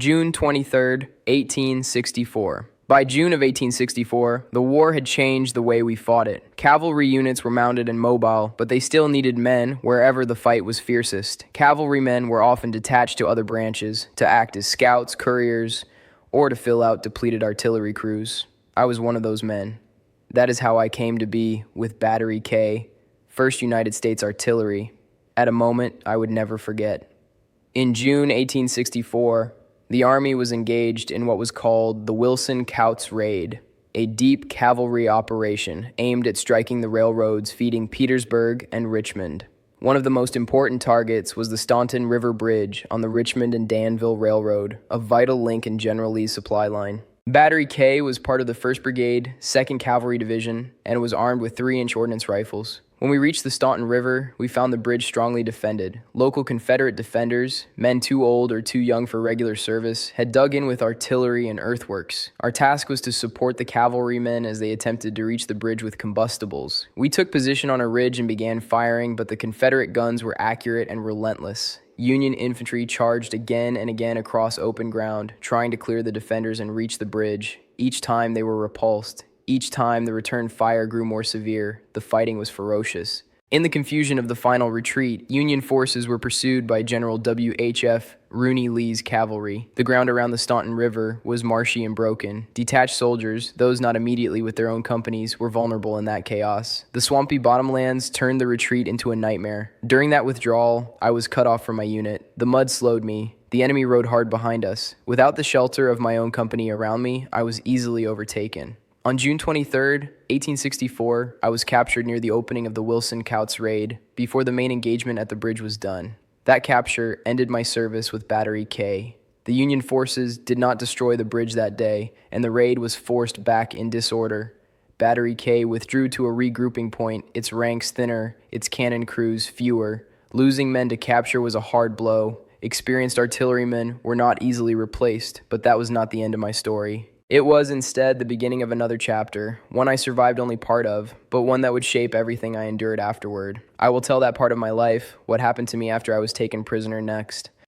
June 23rd, 1864. By June of 1864, the war had changed the way we fought it. Cavalry units were mounted and mobile, but they still needed men wherever the fight was fiercest. Cavalrymen were often detached to other branches, to act as scouts, couriers, or to fill out depleted artillery crews. I was one of those men. That is how I came to be with Battery K, 1st United States Artillery, at a moment I would never forget. In June 1864, the Army was engaged in what was called the Kautz Raid, a deep cavalry operation aimed at striking the railroads feeding Petersburg and Richmond. One of the most important targets was the Staunton River Bridge on the Richmond and Danville Railroad, a vital link in General Lee's supply line. Battery K was part of the 1st Brigade, 2nd Cavalry Division, and was armed with 3-inch ordnance rifles. When we reached the Staunton River, we found the bridge strongly defended. Local Confederate defenders, men too old or too young for regular service, had dug in with artillery and earthworks. Our task was to support the cavalrymen as they attempted to reach the bridge with combustibles. We took position on a ridge and began firing, but the Confederate guns were accurate and relentless. Union infantry charged again and again across open ground, trying to clear the defenders and reach the bridge. Each time they were repulsed. Each time the return fire grew more severe. The fighting was ferocious. In the confusion of the final retreat, Union forces were pursued by General W.H.F. Rooney Lee's cavalry. The ground around the Staunton River was marshy and broken. Detached soldiers, those not immediately with their own companies, were vulnerable in that chaos. The swampy bottomlands turned the retreat into a nightmare. During that withdrawal, I was cut off from my unit. The mud slowed me. The enemy rode hard behind us. Without the shelter of my own company around me, I was easily overtaken. On June 23, 1864, I was captured near the opening of the Kautz Raid before the main engagement at the bridge was done. That capture ended my service with Battery K. The Union forces did not destroy the bridge that day, and the raid was forced back in disorder. Battery K withdrew to a regrouping point, its ranks thinner, its cannon crews fewer. Losing men to capture was a hard blow. Experienced artillerymen were not easily replaced, but that was not the end of my story. It was instead the beginning of another chapter, one I survived only part of, but one that would shape everything I endured afterward. I will tell that part of my life, what happened to me after I was taken prisoner next.